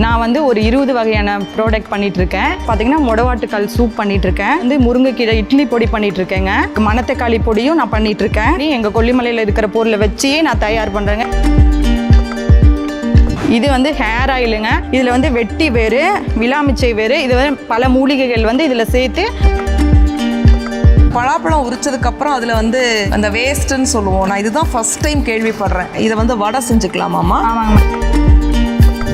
நான் வந்து ஒரு 20 வகையான ப்ராடக்ட் பண்ணிகிட்ருக்கேன். பார்த்தீங்கன்னா மொடவாட்டுக்கால் சூப் பண்ணிகிட்ருக்கேன், வந்து முருங்கைக்கீரை இட்லி பொடி பண்ணிகிட்ருக்கேங்க, மணத்தக்காளி பொடியும் நான் பண்ணிகிட்ருக்கேன். எங்கள் கொல்லிமலையில் இருக்கிற பொருளை வச்சே நான் தயார் பண்ணுறேங்க. இது வந்து ஹேர் ஆயிலுங்க. இதில் வந்து வெட்டி வேறு, விலாமிச்சை வேறு, இது வந்து பல மூலிகைகள் வந்து இதில் சேர்த்து. பலாப்பழம் உரிச்சதுக்கப்புறம் அதில் வந்து அந்த வேஸ்ட்டுன்னு சொல்லுவோம். நான் இதுதான் ஃபர்ஸ்ட் டைம் கேள்விப்படுறேன். இதை வந்து வடை செஞ்சுக்கலாமாம்மா? ஆமாங்க.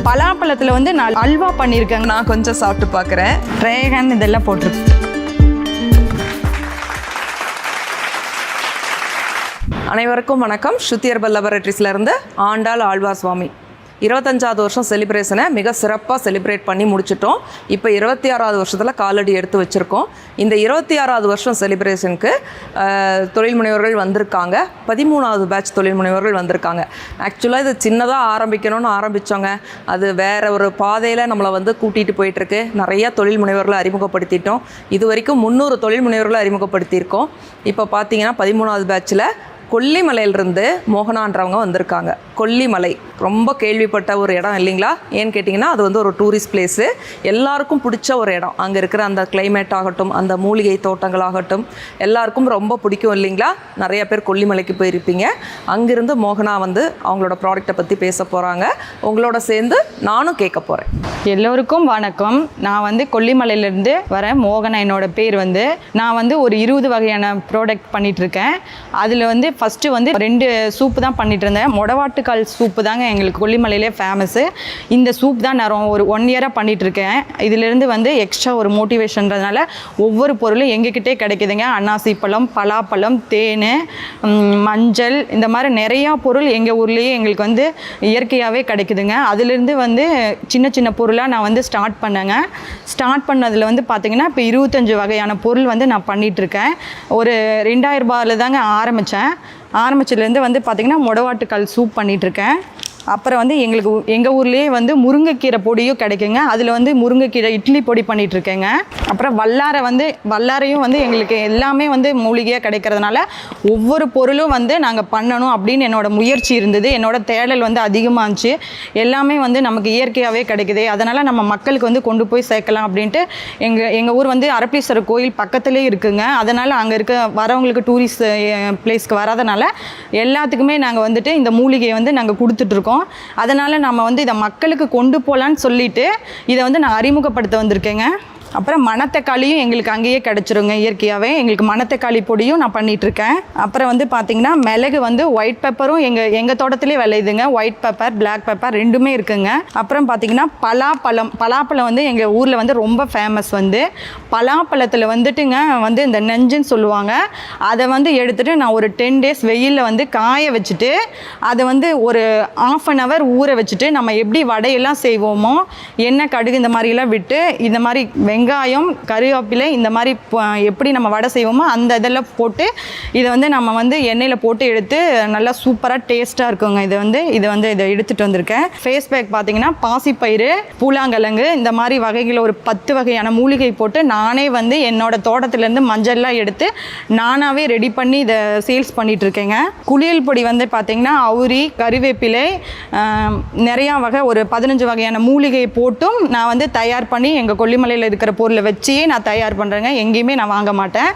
பலாப்பழத்தில் வந்து நான் அல்வா பண்ணியிருக்கேங்க. நான் கொஞ்சம் சாப்பிட்டு பார்க்குறேன். ரேகன் இதெல்லாம் போட்டிருக்கு. அனைவருக்கும் வணக்கம். ஸ்ருதி ஹெர்பல் லேபரேட்டரிஸ்லேருந்து ஆண்டாள் ஆழ்வார் சுவாமி 25வது வருஷம் செலிப்ரேஷனை மிக சிறப்பாக செலிப்ரேட் பண்ணி முடிச்சிட்டோம். இப்போ 26வது வருஷத்தில் காலடி எடுத்து வச்சுருக்கோம். இந்த 26வது வருஷம் செலிப்ரேஷனுக்கு தொழில் முனைவர்கள் வந்திருக்காங்க. 13வது பேட்ச் தொழில் முனைவர்கள் வந்திருக்காங்க. ஆக்சுவலாக இது சின்னதாக ஆரம்பிக்கணும்னு ஆரம்பித்தோங்க. அது வேறு ஒரு பாதையில் நம்மளை வந்து கூட்டிகிட்டு போயிட்டுருக்கு. நிறையா தொழில் முனைவர்களை அறிமுகப்படுத்திட்டோம். இது வரைக்கும் 300 தொழில் முனைவர்களை அறிமுகப்படுத்தியிருக்கோம். இப்போ பார்த்தீங்கன்னா 13வது பேட்சில் கொல்லிமலையிலிருந்து மோகனான்றவங்க வந்திருக்காங்க. கொல்லிமலை ரொம்ப கேள்விப்பட்ட ஒரு இடம் இல்லைங்களா? ஏன்னு கேட்டிங்கன்னா அது வந்து ஒரு டூரிஸ்ட் பிளேஸு, எல்லாருக்கும் பிடிச்ச ஒரு இடம். அங்கே இருக்கிற அந்த கிளைமேட் ஆகட்டும், அந்த மூலிகை தோட்டங்களாகட்டும், எல்லாருக்கும் ரொம்ப பிடிக்கும் இல்லைங்களா? நிறைய பேர் கொல்லிமலைக்கு போயிருப்பீங்க. அங்கிருந்து மோகனா வந்து அவங்களோட ப்ராடக்டை பற்றி பேச போகிறாங்க. உங்களோட சேர்ந்து நானும் கேட்க போகிறேன். எல்லோருக்கும் வணக்கம். நான் வந்து கொல்லிமலையிலேருந்து வரேன். மோகனா என்னோட பேர். வந்து நான் வந்து ஒரு 20 வகையான ப்ராடக்ட் பண்ணிகிட்ருக்கேன். அதில் வந்து ஃபஸ்ட்டு வந்து 2 சூப்பு தான் பண்ணிகிட்டு இருந்தேன். மொடவாட்டுக்கால் சூப்பு தாங்க எங்களுக்கு கொல்லிமலையிலே ஃபேமஸ்ஸு. இந்த சூப் தான் நான் ஒரு 1 இயராக பண்ணிகிட்ருக்கேன். இதிலேருந்து வந்து எக்ஸ்ட்ரா ஒரு மோட்டிவேஷன்றதுனால ஒவ்வொரு பொருளும் எங்ககிட்டே கிடைக்குதுங்க. அன்னாசி பழம், பலாப்பழம், தேன், மஞ்சள், இந்த மாதிரி நிறையா பொருள் எங்கள் ஊர்லேயே எங்களுக்கு வந்து இயற்கையாகவே கிடைக்குதுங்க. அதிலேருந்து வந்து சின்ன சின்ன பொருளாக நான் வந்து ஸ்டார்ட் பண்ணேங்க. ஸ்டார்ட் பண்ணதில் வந்து பார்த்திங்கன்னா இப்போ 25 வகையான பொருள் வந்து நான் பண்ணிகிட்ருக்கேன். ஒரு 2000 ரூபாயில் தாங்க ஆரம்பிச்சதுலேருந்து வந்து பார்த்திங்கன்னா மொடவாட்டுக்கால் சூப் பண்ணிகிட்ருக்கேன். அப்புறம் வந்து எங்கள் ஊர்லேயே வந்து முருங்கைக்கீரை பொடியும் கிடைக்குங்க. அதில் வந்து முருங்கைக்கீரை இட்லி பொடி பண்ணிகிட்ருக்கேங்க. அப்புறம் வல்லாரையும் வந்து எங்களுக்கு எல்லாமே வந்து மூலிகையாக கிடைக்கிறதுனால ஒவ்வொரு பொருளும் வந்து நாங்கள் பண்ணணும் அப்படின்னு என்னோடய முயற்சி இருந்தது. என்னோடய தேடல் வந்து அதிகமாக இருந்துச்சு. எல்லாமே வந்து நமக்கு இயற்கையாகவே கிடைக்குது, அதனால் நம்ம மக்களுக்கு வந்து கொண்டு போய் சேர்க்கலாம் அப்படின்ட்டு எங்கள் ஊர் வந்து அரப்பீஸ்வரர் கோயில் பக்கத்துலேயே இருக்குங்க. அதனால் அங்கே இருக்க வரவங்களுக்கு டூரிஸ்ட் பிளேஸ்க்கு வராதனால எல்லாத்துக்குமே நாங்கள் வந்துட்டு இந்த மூலிகையை வந்து நாங்கள் கொடுத்துட்ருக்கோம். அதனால் நம்ம வந்து இதை மக்களுக்கு கொண்டு போகலான்னு சொல்லிட்டு இதை வந்து நான் அறிமுகப்படுத்த வந்திருக்கேங்க. அப்புறம் மணத்தக்காளியும் எங்களுக்கு அங்கேயே கிடச்சிருங்க இயற்கையாகவே. எங்களுக்கு மணத்தக்காளி பொடியும் நான் பண்ணிகிட்ருக்கேன். அப்புறம் வந்து பார்த்திங்கன்னா மிளகு வந்து ஒயிட் பெப்பரும் எங்கள் தோட்டத்திலே விளையுதுங்க. ஒயிட் பெப்பர், பிளாக் பெப்பர் ரெண்டுமே இருக்குங்க. அப்புறம் பார்த்திங்கன்னா பலாப்பழம் வந்து எங்கள் ஊரில் வந்து ரொம்ப ஃபேமஸ். வந்து பலாப்பழத்தில் வந்துட்டுங்க வந்து இந்த நெஞ்சுன்னு சொல்லுவாங்க. அதை வந்து எடுத்துகிட்டு நான் ஒரு 10 days வெயிலில் வந்து காய வச்சுட்டு அதை வந்து ஒரு 1/2 hour ஊற வச்சுட்டு நம்ம எப்படி வடையெல்லாம் செய்வோமோ எண்ணெய் கடுகு இந்த மாதிரிலாம் விட்டு இந்த மாதிரி வெங்காயம், கருவேப்பிலை இந்த மாதிரி எப்படி நம்ம வடை செய்வோமோ அந்த இதெல்லாம் போட்டு இதை வந்து நம்ம வந்து எண்ணெயில் போட்டு எடுத்து நல்லா சூப்பராக டேஸ்ட்டாக இருக்குங்க. இதை எடுத்துகிட்டு வந்திருக்கேன். ஃபேஸ் பேக் பார்த்தீங்கன்னா பாசிப்பயிறு, பூலாங்கிழங்கு இந்த மாதிரி வகைகளில் ஒரு 10 வகையான மூலிகை போட்டு நானே வந்து என்னோடய தோட்டத்துலேருந்து மஞ்சள்லாம் எடுத்து நானாகவே ரெடி பண்ணி இதை சேல்ஸ் பண்ணிகிட்ருக்கேங்க. குளியல் பொடி வந்து பார்த்திங்கன்னா அவுரி, கருவேப்பிலை, நிறையா வகை ஒரு 15 வகையான மூலிகை போட்டும் நான் வந்து தயார் பண்ணி எங்கள் கொல்லிமலையில் இருக்கிற பொருளை வச்சே நான் தயார் பண்ணுறேங்க. எங்கேயுமே நான் வாங்க மாட்டேன்.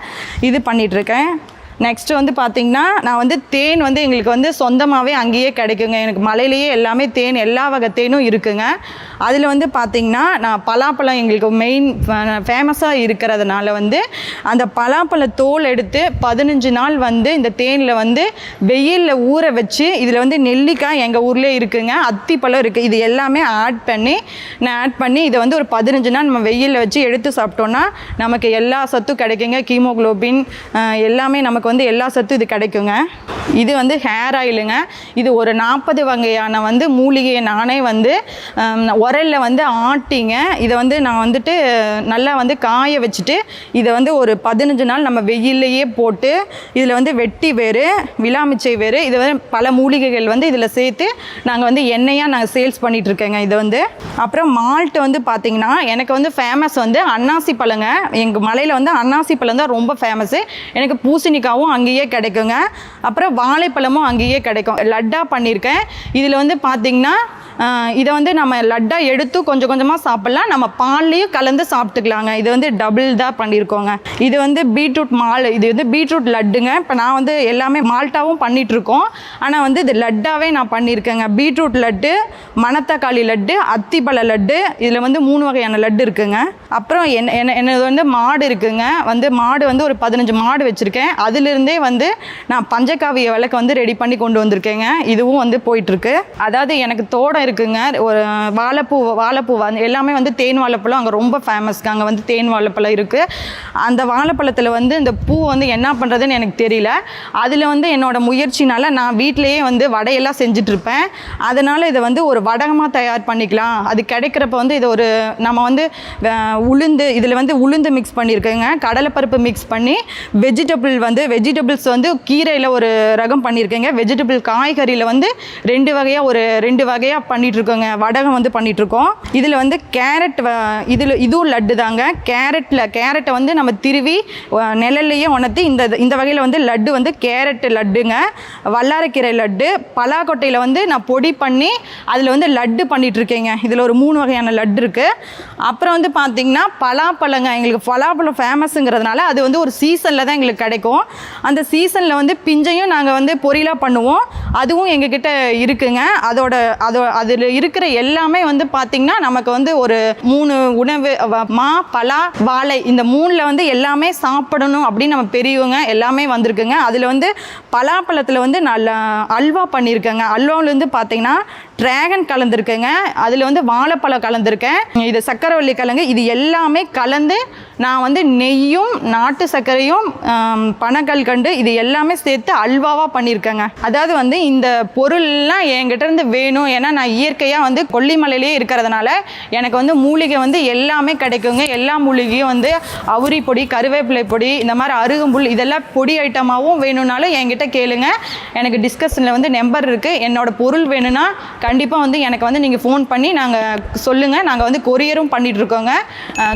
இது பண்ணிகிட்ருக்கேன். நெக்ஸ்ட்டு வந்து பார்த்திங்கன்னா நான் வந்து தேன் வந்து எங்களுக்கு வந்து சொந்தமாகவே அங்கேயே கிடைக்குங்க. எனக்கு மலையிலேயே எல்லாமே தேன், எல்லா வகை தேனும் இருக்குங்க. அதில் வந்து பார்த்திங்கன்னா நான் பலாப்பழம் எங்களுக்கு மெயின் ஃபேமஸாக இருக்கிறதுனால வந்து அந்த பலாப்பழ தோல் எடுத்து 15 நாள் வந்து இந்த தேனில் வந்து வெயிலில் ஊற வச்சு இதில் வந்து நெல்லிக்காய் எங்கள் ஊர்லேயே இருக்குங்க, அத்திப்பழம் இருக்குது. இது எல்லாமே ஆட் பண்ணி இதை வந்து ஒரு 15 நாள் நம்ம வெயிலில் வச்சு எடுத்து சாப்பிட்டோன்னா நமக்கு எல்லா சத்தும் கிடைக்குங்க. கீமோக்ளோபின் எல்லாமே நமக்கு வந்து எல்லா சத்தும் இது கிடைக்குங்க. இது வந்து ஹேர் ஆயிலுங்க. இது ஒரு 40 வகையான வந்து மூலிகையை நானே வந்து உரலில் வந்து ஆட்டிங்க. இதை வந்து நான் வந்துட்டு நல்லா வந்து காய வச்சுட்டு இதை வந்து ஒரு 15 நாள் நம்ம வெயிலையே போட்டு இதில் வந்து வெட்டி வேறு, விலாமிச்சை வேறு, இது வந்து பல மூலிகைகள் வந்து இதில் சேர்த்து நாங்கள் வந்து எண்ணெயாக நாங்கள் சேல்ஸ் பண்ணிகிட்ருக்கேங்க. இது வந்து அப்புறம் மால்ட் வந்து பார்த்திங்கன்னா எனக்கு வந்து ஃபேமஸ் வந்து அன்னாசி பழங்க. எங்கள் மலையில் வந்து அன்னாசி பழம் தான் ரொம்ப ஃபேமஸ்ஸு. எனக்கு பூசணிக்காவும் அங்கேயே கிடைக்குங்க. அப்புறம் வாழைப்பழமும் அங்கேயே கிடைக்கும். லட்டாக பண்ணியிருக்கேன். இதில் வந்து பார்த்திங்கன்னா இதை வந்து நம்ம லட்டாக எடுத்து கொஞ்சம் கொஞ்சமாக சாப்பிட்லாம், நம்ம பால்லையும் கலந்து சாப்பிட்டுக்கலாங்க. இது வந்து டபுள் தான் பண்ணியிருக்கோங்க. இது வந்து பீட்ரூட் இது வந்து பீட்ரூட் லட்டுங்க. இப்போ நான் வந்து எல்லாமே மால்ட்டாவும் பண்ணிகிட்ருக்கோம், ஆனால் வந்து இது லட்டாகவே நான் பண்ணியிருக்கேங்க. பீட்ரூட் லட்டு, மணத்தக்காளி லட்டு, அத்திப்பழ லட்டு, இதில் வந்து 3 வகையான லட்டு இருக்குங்க. அப்புறம் என்னது வந்து மாடு இருக்குங்க. மாடு வந்து ஒரு 15 மாடு வச்சுருக்கேன். அதிலிருந்தே வந்து நான் பஞ்சகாவிய விளக்கு வந்து ரெடி பண்ணி கொண்டு வந்திருக்கேங்க. இதுவும் வந்து போயிட்டுருக்கு. அதாவது எனக்கு தோட்டம் இருக்குங்க. ஒரு வாழைப்பூ வந்து எல்லாமே வந்து தேன் வாழைப்பழம் அங்கே ரொம்ப ஃபேமஸ்க்கு. அங்கே வந்து தேன் வாழைப்பழம் இருக்குது. அந்த வாழைப்பழத்தில் வந்து இந்த பூ வந்து என்ன பண்ணுறதுன்னு எனக்கு தெரியல. அதில் வந்து என்னோட முயற்சினால் நான் வீட்டிலையே வந்து வடையெல்லாம் செஞ்சிட்ருப்பேன். அதனால் இதை வந்து ஒரு வடகமாக தயார் பண்ணிக்கலாம். அது கிடைக்கிறப்ப வந்து இதை ஒரு நம்ம வந்து இதில் வந்து உளுந்து மிக்ஸ் பண்ணியிருக்கேங்க, கடலைப்பருப்பு மிக்ஸ் பண்ணி வெஜிடபிள்ஸ் வந்து கீரையில் ஒரு ரகம் பண்ணியிருக்கேங்க. வெஜிடபிள் காய்கறியில் வந்து 2 வகையாக பண்ணிகிட்ருக்கோங்க. வடகம் வந்து பண்ணிகிட்ருக்கோம். இதில் வந்து கேரட், இதுவும் லட்டு தாங்க. கேரட்டை வந்து நம்ம திருவி நிழல்லையே உணர்த்தி இந்த வகையில் வந்து லட்டு வந்து கேரட் லட்டுங்க. வல்லாரக்கீரை லட்டு, பலாக்கொட்டையில் வந்து நான் பொடி பண்ணி அதில் வந்து லட்டு பண்ணிகிட்ருக்கேங்க. இதில் ஒரு 3 வகையான லட்டு இருக்குது. அப்புறம் வந்து பார்த்திங்கன்னா பலாப்பழங்க. எங்களுக்கு பலாப்பழம் ஃபேமஸுங்கிறதுனால அது வந்து ஒரு சீசனில் தான் எங்களுக்கு கிடைக்கும். அந்த சீசனில் வந்து பிஞ்சையும் நாங்கள் வந்து பொரியலாக பண்ணுவோம். அதுவும் எங்ககிட்ட இருக்குங்க. அதில் இருக்கிற எல்லாமே வந்து பார்த்திங்கன்னா நமக்கு வந்து ஒரு 3 உணவு, மா, பலா, வாழை, இந்த 3ல் வந்து எல்லாமே சாப்பிடணும் அப்படின்னு நம்ம பெரியவங்க எல்லாமே வந்திருக்குங்க. அதில் வந்து பலாப்பழத்தில் வந்து நல்ல அல்வா பண்ணியிருக்கேங்க. அல்வாவில் வந்து பார்த்திங்கன்னா ட்ராகன் கலந்துருக்கேங்க. அதில் வந்து வாழைப்பழம் கலந்துருக்கேன். இது சக்கரவள்ளி கிழங்கு, இது எல்லாமே கலந்து நான் வந்து நெய்யும் நாட்டு சர்க்கரையும் பனக்கல்கண்டு இது எல்லாமே சேர்த்து அல்வாவாக பண்ணியிருக்கேங்க. அதாவது வந்து இந்த பொருள்லாம் என்கிட்ட இருந்து வேணும். ஏன்னா நான் இயற்கையாக வந்து கொல்லிமலையிலே இருக்கிறதுனால எனக்கு வந்து மூலிகை வந்து எல்லாமே கிடைக்குங்க. எல்லா மூலிகையும் வந்து அவுரி பொடி, கருவேப்பிலை பொடி, இந்த மாதிரி அருகம்புல், இதெல்லாம் பொடி ஐட்டமாகவும் வேணும்னாலும் என்கிட்ட கேளுங்க. எனக்கு டிஸ்கஷனில் வந்து நம்பர் இருக்குது. என்னோட பொருள் வேணும்னா கண்டிப்பாக வந்து எனக்கு வந்து நீங்கள் ஃபோன் பண்ணி நாங்கள் சொல்லுங்கள். நாங்கள் வந்து கொரியரும் பண்ணிகிட்ருக்கோங்க.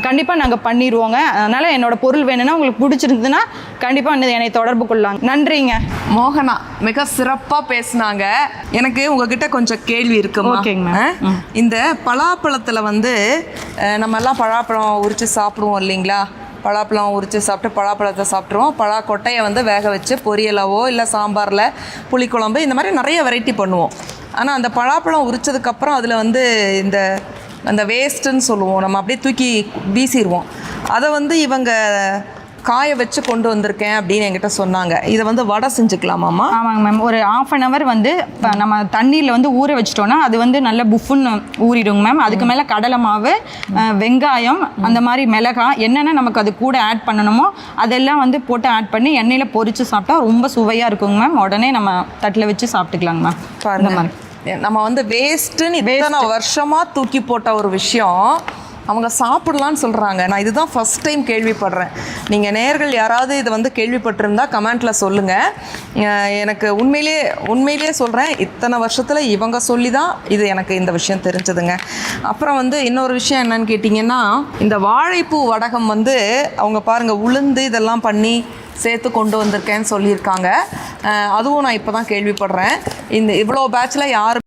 கண்டிப்பாக நாங்கள் பண்ணிடுவோங்க. அதனால் என்னோட பொருள் வேணும்னா உங்களுக்கு பிடிச்சிருந்ததுன்னா கண்டிப்பாக வந்து என்னை தொடர்பு கொள்ளலாங்க. நன்றிங்க. மோகனா மிக சிறப்பாக பேசினாங்க. எனக்கு உங்ககிட்ட கொஞ்சம் கேள்வி இருக்குமா? ஓகேங்க. இந்த பலாப்பழத்தில் வந்து நம்ம எல்லாம் பலாப்பழம் உரித்து சாப்பிடுவோம் இல்லைங்களா? பலாப்பழம் உரித்து சாப்பிட்டு பலாப்பழத்தை சாப்பிட்ருவோம். பலாக்கொட்டையை வந்து வேக வச்சு பொரியலாவோ இல்லை சாம்பாரில் புளிக்குழம்பு இந்த மாதிரி நிறைய வெரைட்டி பண்ணுவோம். ஆனால் அந்த பலாப்பழம் உரித்ததுக்கப்புறம் அதில் வந்து அந்த வேஸ்ட்டுன்னு சொல்லுவோம், நம்ம அப்படியே தூக்கி வீசிடுவோம். அதை வந்து இவங்க காய வச்சு கொண்டு வந்திருக்கேன் அப்படின்னு என்கிட்ட சொன்னாங்க. இதை வந்து வடை செஞ்சுக்கலாமாம்மா? ஆமாங்க மேம். ஒரு 1/2 hour வந்து இப்போ நம்ம தண்ணீரில் வந்து ஊற வச்சிட்டோன்னா அது வந்து நல்ல புஃபுன்னு ஊறிடுங்க மேம். அதுக்கு மேலே கடலை மாவு, வெங்காயம், அந்த மாதிரி மிளகாய், என்னென்ன நமக்கு அது கூட ஆட் பண்ணணுமோ அதெல்லாம் வந்து போட்டு ஆட் பண்ணி எண்ணெயில் பொரித்து சாப்பிட்டா ரொம்ப சுவையாக இருக்குங்க மேம். உடனே நம்ம தட்டில் வச்சு சாப்பிட்டுக்கலாங்க மேம். பாருங்க மாதிரி நம்ம வந்து வேஸ்ட்டுன்னு இத்தனை வருஷமாக தூக்கி போட்ட ஒரு விஷயம் அவங்க சாப்பிடலான்னு சொல்கிறாங்க. நான் இதுதான் ஃபஸ்ட் டைம் கேள்விப்படுறேன். நீங்கள் நேயர்கள் யாராவது இதை வந்து கேள்விப்பட்டிருந்தா கமெண்ட்டில் சொல்லுங்கள். எனக்கு உண்மையிலேயே சொல்கிறேன், இத்தனை வருஷத்தில் இவங்க சொல்லி தான் இது எனக்கு இந்த விஷயம் தெரிஞ்சதுங்க. அப்புறம் வந்து இன்னொரு விஷயம் என்னன்னு கேட்டிங்கன்னா, இந்த வாழைப்பூ வடகம் வந்து அவங்க பாருங்கள் உளுந்து இதெல்லாம் பண்ணி சேர்த்து கொண்டு வந்திருக்கேன்னு சொல்லியிருக்காங்க. அதுவும் நான் இப்போ தான் கேள்விப்படுறேன். இவ்வளோ பேட்சில் யார்